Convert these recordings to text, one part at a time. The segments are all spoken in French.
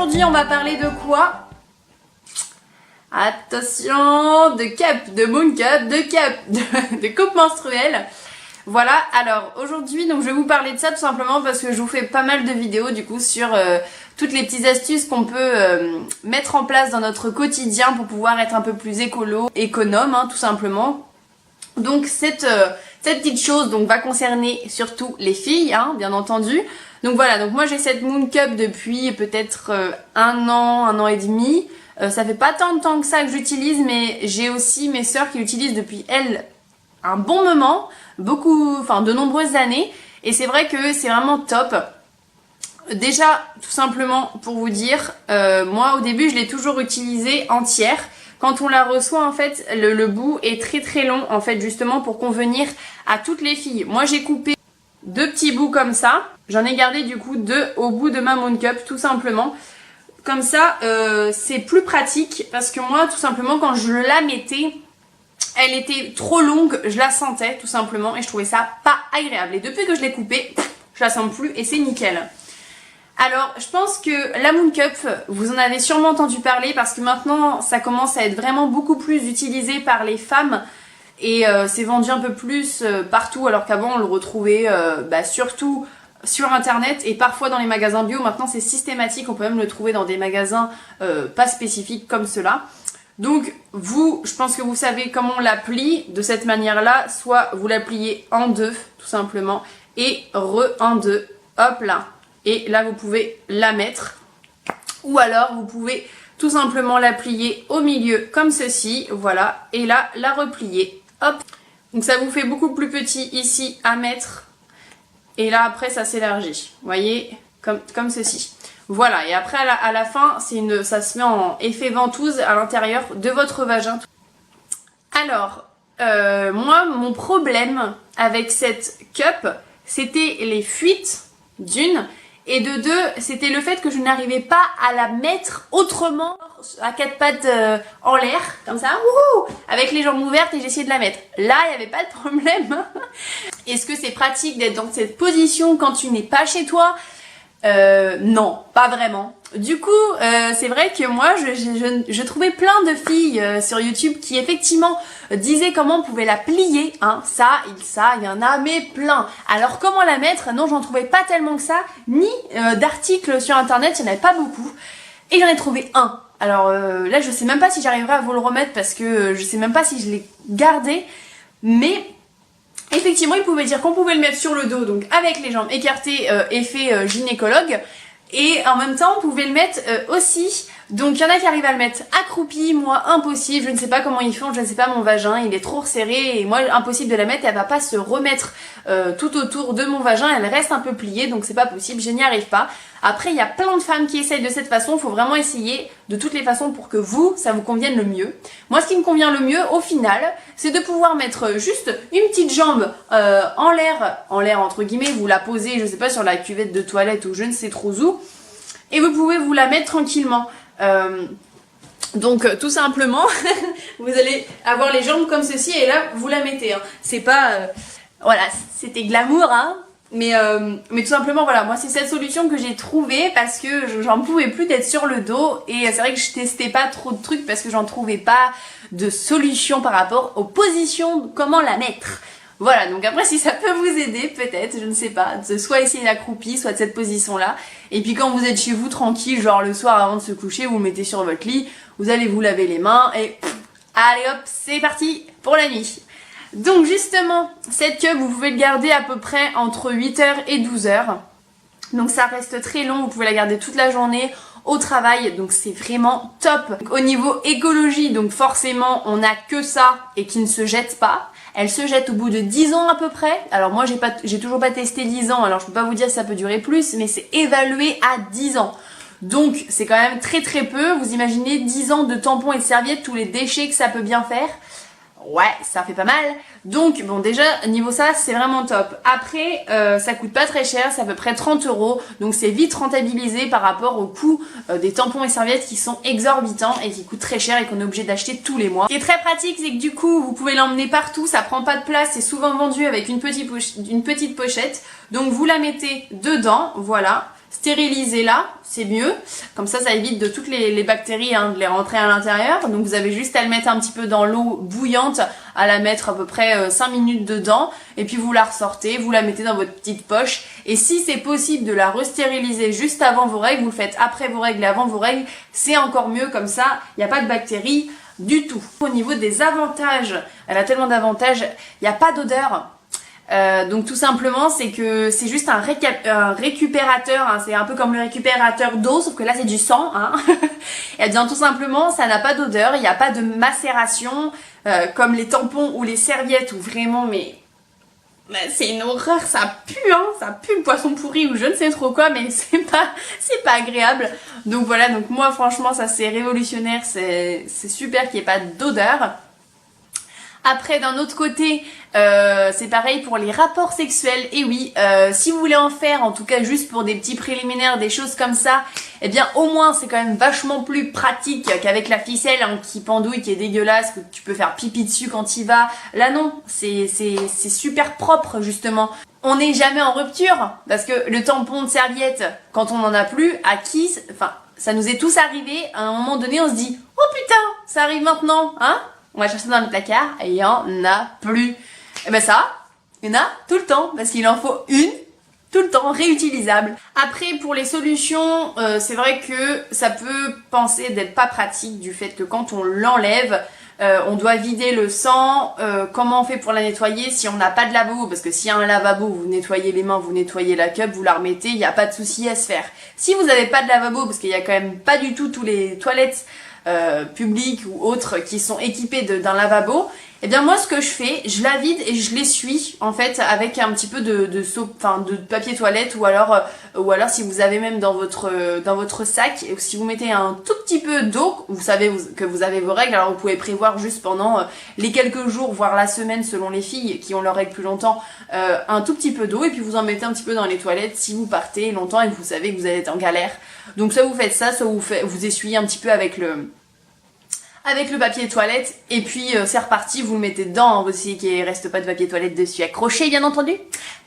aujourd'hui on va parler de quoi? Attention, de cup, de moon cup, de cup, de coupe menstruelle. Voilà, alors aujourd'hui donc je vais vous parler de ça tout simplement parce que je vous fais pas mal de vidéos du coup sur toutes les petites astuces qu'on peut mettre en place dans notre quotidien pour pouvoir être un peu plus économe tout simplement. Donc cette petite chose donc va concerner surtout les filles bien entendu. Donc voilà, donc moi j'ai cette Moon Cup depuis peut-être un an et demi. Ça fait pas tant de temps que ça que j'utilise, mais j'ai aussi mes sœurs qui l'utilisent depuis elles un bon moment, de nombreuses années. Et c'est vrai que c'est vraiment top. Déjà, tout simplement pour vous dire, moi au début je l'ai toujours utilisée entière. Quand on la reçoit en fait, le bout est très très long en fait justement pour convenir à toutes les filles. Moi j'ai coupé 2 petits bouts comme ça. J'en ai gardé du coup 2 au bout de ma Moon Cup tout simplement. Comme ça c'est plus pratique parce que moi tout simplement quand je la mettais, elle était trop longue, je la sentais tout simplement et je trouvais ça pas agréable. Et depuis que je l'ai coupée, je la sens plus et c'est nickel. Alors je pense que la Moon Cup, vous en avez sûrement entendu parler parce que maintenant ça commence à être vraiment beaucoup plus utilisé par les femmes et c'est vendu un peu plus partout alors qu'avant on le retrouvait surtout sur internet et parfois dans les magasins bio. Maintenant c'est systématique, on peut même le trouver dans des magasins pas spécifiques comme cela. Donc vous, je pense que vous savez comment on la plie de cette manière là, soit vous la pliez en deux tout simplement et en deux, hop là. Et là vous pouvez la mettre ou alors vous pouvez tout simplement la plier au milieu comme ceci, voilà, et là la replier, hop. Donc ça vous fait beaucoup plus petit ici à mettre et là après ça s'élargit, vous voyez, comme ceci. Voilà, et après à la fin ça se met en effet ventouse à l'intérieur de votre vagin. Alors, moi mon problème avec cette cup c'était les fuites d'une. Et de 2, c'était le fait que je n'arrivais pas à la mettre autrement à 4 pattes en l'air, comme ça, wouhou, avec les jambes ouvertes et j'essayais de la mettre. Là, il n'y avait pas de problème. Est-ce que c'est pratique d'être dans cette position quand tu n'es pas chez toi? Non, pas vraiment. Du coup, c'est vrai que moi, je trouvais plein de filles sur YouTube qui effectivement disaient comment on pouvait la plier. Ça, il y en a, mais plein. Alors comment la mettre? Non, j'en trouvais pas tellement que ça, ni d'articles sur internet, il n'y en avait pas beaucoup. Et j'en ai trouvé un. Alors là, je sais même pas si j'arriverai à vous le remettre parce que je sais même pas si je l'ai gardé, mais effectivement, il pouvait dire qu'on pouvait le mettre sur le dos, donc avec les jambes écartées, effet gynécologue. Et en même temps, on pouvait le mettre aussi. Donc il y en a qui arrivent à le mettre accroupi, moi impossible, je ne sais pas comment ils font, je ne sais pas, mon vagin, il est trop resserré et moi impossible de la mettre, elle va pas se remettre tout autour de mon vagin, elle reste un peu pliée, donc c'est pas possible, je n'y arrive pas. Après il y a plein de femmes qui essayent de cette façon, il faut vraiment essayer de toutes les façons pour que vous, ça vous convienne le mieux. Moi ce qui me convient le mieux au final, c'est de pouvoir mettre juste une petite jambe en l'air entre guillemets, vous la posez, je sais pas, sur la cuvette de toilette ou je ne sais trop où, et vous pouvez vous la mettre tranquillement. Donc tout simplement vous allez avoir les jambes comme ceci et là vous la mettez c'est pas voilà, c'était glamour mais tout simplement voilà, moi c'est cette solution que j'ai trouvée parce que j'en pouvais plus d'être sur le dos et c'est vrai que je testais pas trop de trucs parce que j'en trouvais pas de solution par rapport aux positions, comment la mettre. Voilà, donc après si ça peut vous aider, peut-être, je ne sais pas, de soit essayer l'accroupi, soit de cette position-là. Et puis quand vous êtes chez vous tranquille, genre le soir avant de se coucher, vous le mettez sur votre lit, vous allez vous laver les mains et allez hop, c'est parti pour la nuit. Donc justement, cette cup, vous pouvez le garder à peu près entre 8h et 12h. Donc ça reste très long, vous pouvez la garder toute la journée au travail, donc c'est vraiment top. Au niveau écologie, donc forcément on n'a que ça et qui ne se jette pas. Elle se jette au bout de 10 ans à peu près. Alors moi j'ai toujours pas testé 10 ans, alors je peux pas vous dire si ça peut durer plus, mais c'est évalué à 10 ans. Donc c'est quand même très très peu. Vous imaginez 10 ans de tampons et de serviettes, tous les déchets que ça peut bien faire. Ouais, ça fait pas mal. Donc bon, déjà niveau ça c'est vraiment top. Après ça coûte pas très cher, c'est à peu près 30 €. Donc c'est vite rentabilisé par rapport au coût des tampons et serviettes qui sont exorbitants et qui coûtent très cher et qu'on est obligé d'acheter tous les mois. Ce qui est très pratique, c'est que du coup vous pouvez l'emmener partout, ça prend pas de place, c'est souvent vendu avec une petite pochette. Donc vous la mettez dedans, voilà. stérilisez-la, c'est mieux. Comme ça évite de toutes les bactéries hein, de les rentrer à l'intérieur. Donc vous avez juste à le mettre un petit peu dans l'eau bouillante, à la mettre à peu près 5 minutes dedans. Et puis vous la ressortez, vous la mettez dans votre petite poche. Et si c'est possible de la restériliser juste avant vos règles, vous le faites après vos règles et avant vos règles, c'est encore mieux. Comme ça, il n'y a pas de bactéries du tout. Au niveau des avantages, elle a tellement d'avantages, il n'y a pas d'odeur. Donc tout simplement c'est que c'est juste un récupérateur, hein, c'est un peu comme le récupérateur d'eau sauf que là c'est du sang hein. Et bien tout simplement ça n'a pas d'odeur, il n'y a pas de macération comme les tampons ou les serviettes où vraiment mais c'est une horreur, ça pue hein, ça pue le poisson pourri ou je ne sais trop quoi mais c'est pas agréable. Donc voilà, donc moi franchement ça c'est révolutionnaire, c'est super qu'il n'y ait pas d'odeur. Après d'un autre côté c'est pareil pour les rapports sexuels, et oui si vous voulez en faire en tout cas juste pour des petits préliminaires, des choses comme ça, eh bien au moins c'est quand même vachement plus pratique qu'avec la ficelle hein, qui pendouille, qui est dégueulasse, que tu peux faire pipi dessus quand il va. Là non, c'est super propre justement. On n'est jamais en rupture parce que le tampon de serviette quand on n'en a plus, enfin ça nous est tous arrivé, à un moment donné on se dit oh putain ça arrive maintenant hein. On va chercher dans le placard et il n'y en a plus. Et ben ça, il y en a tout le temps parce qu'il en faut une tout le temps réutilisable. Après pour les solutions, c'est vrai que ça peut penser d'être pas pratique du fait que quand on l'enlève, on doit vider le sang. Comment on fait pour la nettoyer si on n'a pas de lavabo? Parce que s'il y a un lavabo, vous nettoyez les mains, vous nettoyez la cup, vous la remettez, il n'y a pas de souci à se faire. Si vous n'avez pas de lavabo, parce qu'il y a quand même pas du tout tous les toilettes publics ou autres qui sont équipés d'un lavabo, et bien moi ce que je fais, je la vide et je l'essuie en fait avec un petit peu de papier toilette, ou alors si vous avez même dans votre sac, et si vous mettez un tout petit peu d'eau, vous savez que vous avez vos règles, alors vous pouvez prévoir juste pendant les quelques jours voire la semaine selon les filles qui ont leurs règles plus longtemps, un tout petit peu d'eau, et puis vous en mettez un petit peu dans les toilettes si vous partez longtemps et que vous savez que vous allez être en galère. Donc soit vous faites ça, soit vous essuyez un petit peu avec le papier toilette, et puis c'est reparti, vous le mettez dedans aussi, qu'il reste pas de papier toilette dessus accroché bien entendu.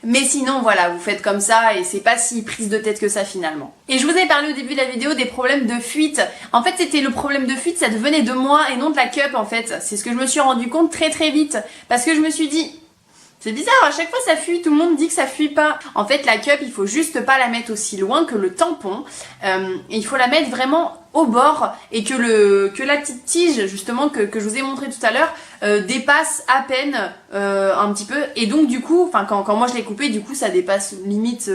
Mais sinon voilà, vous faites comme ça et c'est pas si prise de tête que ça finalement. Et je vous avais parlé au début de la vidéo des problèmes de fuite. En fait c'était le problème de fuite, ça devenait de moi et non de la cup en fait. C'est ce que je me suis rendu compte très vite, parce que je me suis dit c'est bizarre, à chaque fois ça fuit, tout le monde dit que ça fuit pas. En fait la cup il faut juste pas la mettre aussi loin que le tampon, et il faut la mettre vraiment au bord, et que la petite tige justement que je vous ai montré tout à l'heure dépasse à peine un petit peu, et donc du coup, enfin quand moi je l'ai coupé, du coup ça dépasse limite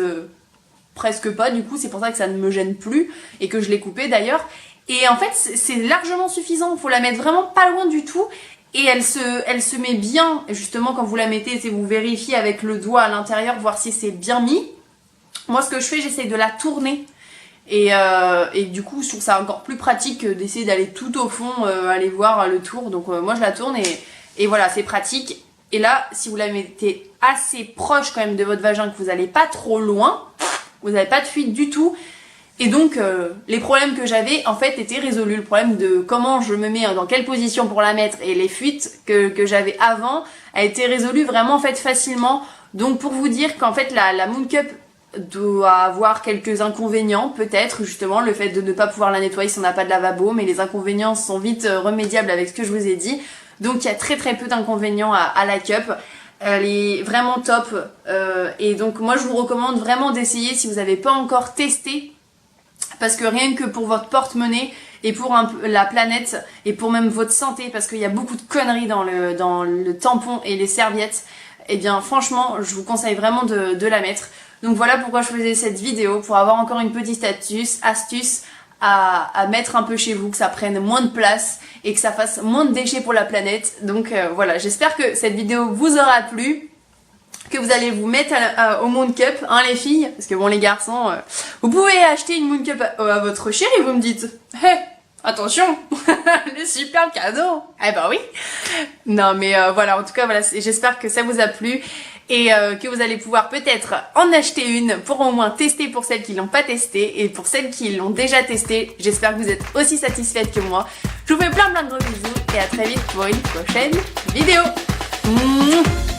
presque pas, du coup c'est pour ça que ça ne me gêne plus et que je l'ai coupé d'ailleurs. Et en fait c'est largement suffisant, faut la mettre vraiment pas loin du tout. Et elle se met bien, justement quand vous la mettez, vous vérifiez avec le doigt à l'intérieur, voir si c'est bien mis. Moi ce que je fais, j'essaie de la tourner. Et du coup je trouve ça encore plus pratique d'essayer d'aller tout au fond, aller voir le tour. Donc moi je la tourne et voilà, c'est pratique. Et là, si vous la mettez assez proche quand même de votre vagin, que vous n'allez pas trop loin, vous n'avez pas de fuite du tout. Et donc les problèmes que j'avais en fait étaient résolus. Le problème de comment je me mets dans quelle position pour la mettre et les fuites que j'avais avant a été résolu vraiment en fait facilement. Donc pour vous dire qu'en fait la Moon Cup doit avoir quelques inconvénients, peut-être justement le fait de ne pas pouvoir la nettoyer si on n'a pas de lavabo, mais les inconvénients sont vite remédiables avec ce que je vous ai dit. Donc il y a très peu d'inconvénients à la Cup. Elle est vraiment top, et donc moi je vous recommande vraiment d'essayer si vous n'avez pas encore testé. Parce que rien que pour votre porte-monnaie et pour la planète et pour même votre santé, parce qu'il y a beaucoup de conneries dans le tampon et les serviettes, et bien franchement je vous conseille vraiment de la mettre. Donc voilà pourquoi je faisais cette vidéo, pour avoir encore une petite astuce à mettre un peu chez vous, que ça prenne moins de place et que ça fasse moins de déchets pour la planète. Donc voilà, j'espère que cette vidéo vous aura plu, que vous allez vous mettre au Moon Cup, hein les filles, parce que bon les garçons, vous pouvez acheter une Moon Cup à votre chéri, vous me dites, hey, attention, le super cadeau. Eh ben oui. Non mais voilà, en tout cas voilà, j'espère que ça vous a plu et que vous allez pouvoir peut-être en acheter une pour au moins tester pour celles qui l'ont pas testé, et pour celles qui l'ont déjà testé, j'espère que vous êtes aussi satisfaites que moi. Je vous fais plein de gros bisous et à très vite pour une prochaine vidéo. Mouah.